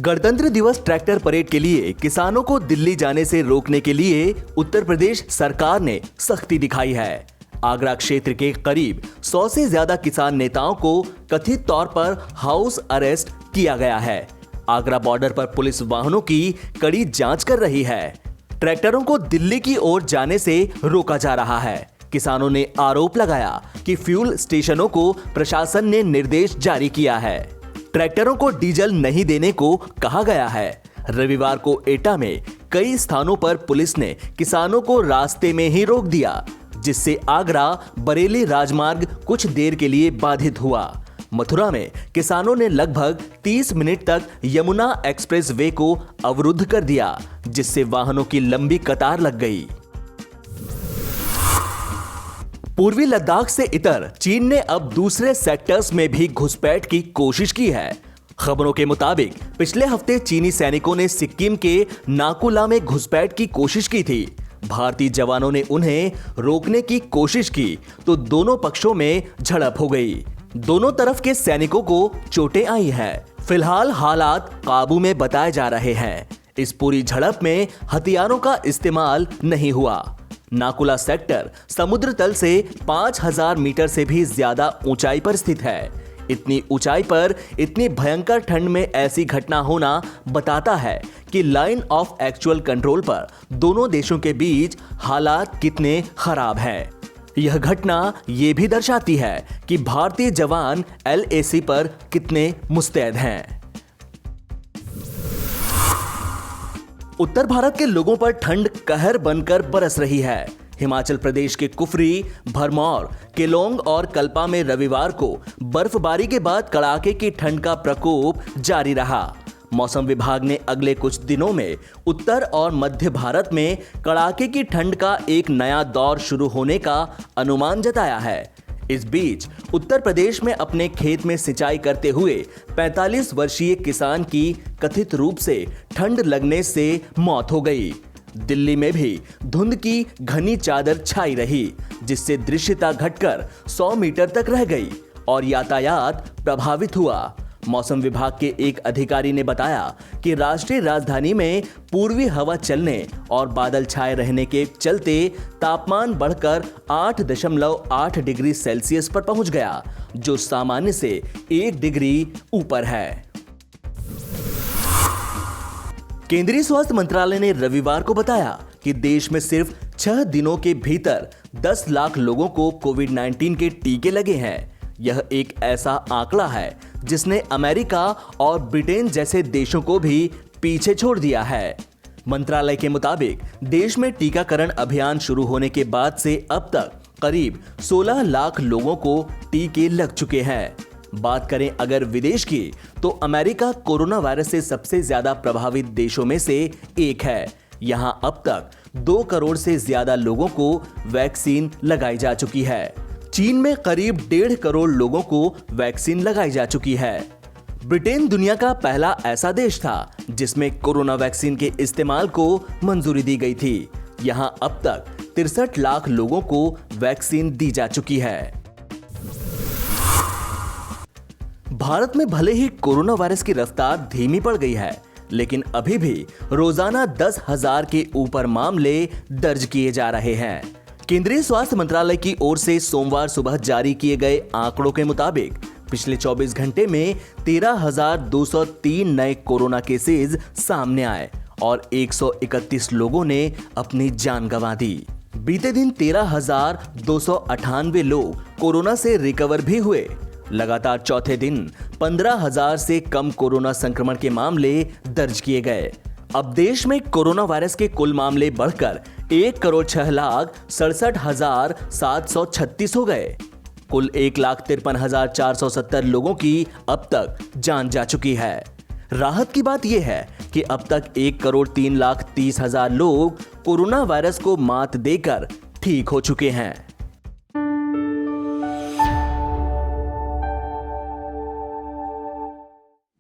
गणतंत्र दिवस tractor parade के लिए किसानों को दिल्ली जाने से रोकने के लिए उत्तर प्रदेश सरकार ने सख्ती दिखाई है। आगरा क्षेत्र के करीब 100 से ज्यादा किसान नेताओं को कथित तौर पर हाउस अरेस्ट किया गया है। आगरा बॉर्डर पर पुलिस वाहनों की कड़ी जांच कर रही है। ट्रैक्टरों को दिल्ली की ओर जाने से रोका जा रहा है। किसानों ने आरोप लगाया कि फ्यूल स्टेशनों को प्रशासन ने निर्देश जारी किया है। ट्रैक्टरों को डीजल नहीं देने को कहा गया है। रविवार को एटा में कई स्थानों पर पुलिस ने किसानों को रास्ते में ही रोक दिया, जिससे आगरा बरेली राजमार्ग कुछ देर के लिए बाधित हुआ। मथुरा में किसानों ने लगभग 30 मिनट तक यमुना एक्सप्रेस वे को अवरुद्ध कर दिया, जिससे वाहनों की लंबी कतार लग गई। पूर्वी लद्दाख से इतर चीन ने अब दूसरे सेक्टर्स में भी घुसपैठ की कोशिश की है। खबरों के मुताबिक पिछले हफ्ते चीनी सैनिकों ने सिक्किम के नाकुला में घुसपैठ की कोशिश की थी। भारतीय जवानों ने उन्हें रोकने की कोशिश की तो दोनों पक्षों में झड़प हो गई। दोनों तरफ के सैनिकों को चोटें आई हैं। फिलहाल हालात काबू में बताए जा रहे हैं। इस पूरी झड़प में हथियारों का इस्तेमाल नहीं हुआ। नाकुला सेक्टर समुद्र तल से 5000 मीटर से भी ज्यादा ऊंचाई पर स्थित है। इतनी ऊंचाई पर इतनी भयंकर ठंड में ऐसी घटना होना बताता है कि लाइन ऑफ एक्चुअल कंट्रोल पर दोनों देशों के बीच हालात कितने खराब हैं। यह घटना ये भी दर्शाती है कि भारतीय जवान LAC पर कितने मुस्तैद हैं। उत्तर भारत के लोगों पर ठंड कहर बनकर बरस रही है। हिमाचल प्रदेश के कुफरी, भरमौर, केलोंग और कल्पा में रविवार को बर्फबारी के बाद कड़ाके की ठंड का प्रकोप जारी रहा। मौसम विभाग ने अगले कुछ दिनों में उत्तर और मध्य भारत में कड़ाके की ठंड का एक नया दौर शुरू होने का अनुमान जताया है। इस बीच उत्तर प्रदेश में अपने खेत में सिंचाई करते हुए 45 वर्षीय किसान की कथित रूप से ठंड लगने से मौत हो गई। दिल्ली में भी धुंध की घनी चादर छाई रही, जिससे दृश्यता घटकर 100 मीटर तक रह गई और यातायात प्रभावित हुआ। मौसम विभाग के एक अधिकारी ने बताया कि राष्ट्रीय राजधानी में पूर्वी हवा चलने और बादल छाए रहने के चलते तापमान बढ़कर 8.8 डिग्री सेल्सियस पर पहुंच गया, जो सामान्य से 1 डिग्री ऊपर है। केंद्रीय स्वास्थ्य मंत्रालय ने रविवार को बताया कि देश में सिर्फ 6 दिनों के भीतर 10 लाख लोगों को कोविड-19 के टीके लगे हैं। यह एक ऐसा आंकड़ा है जिसने अमेरिका और ब्रिटेन जैसे देशों को भी पीछे छोड़ दिया है। मंत्रालय के मुताबिक देश में टीकाकरण अभियान शुरू होने के बाद से अब तक करीब 16 लाख लोगों को टीके लग चुके हैं। बात करें अगर विदेश की, तो अमेरिका कोरोना वायरस से सबसे ज्यादा प्रभावित देशों में से एक है। यहां अब तक 2 करोड़ से ज्यादा लोगों को वैक्सीन लगाई जा चुकी है। चीन में करीब 1.5 करोड़ लोगों को वैक्सीन लगाई जा चुकी है। ब्रिटेन दुनिया का पहला ऐसा देश था जिसमें कोरोना वैक्सीन के इस्तेमाल को मंजूरी दी गई थी। यहां अब तक 63 लाख लोगों को वैक्सीन दी जा चुकी है। भारत में भले ही कोरोना वायरस की रफ्तार धीमी पड़ गई है, लेकिन अभी भी रोजाना 10,000 के ऊपर मामले दर्ज किए जा रहे हैं। केंद्रीय स्वास्थ्य मंत्रालय की ओर से सोमवार सुबह जारी किए गए आंकड़ों के मुताबिक पिछले 24 घंटे में 13,203 नए कोरोना केसेस सामने आए और 131 लोगों ने अपनी जान गंवा दी। बीते दिन 13,298 लोग कोरोना से रिकवर भी हुए। लगातार चौथे दिन 15,000 से कम कोरोना संक्रमण के मामले दर्ज किए गए। अब देश में कोरोना वायरस के कुल मामले बढ़कर 1,06,67,736 हो गए। कुल 1,53,470 लोगों की अब तक जान जा चुकी है। राहत की बात यह है कि अब तक 1,03,30,000 लोग कोरोना वायरस को मात देकर ठीक हो चुके हैं।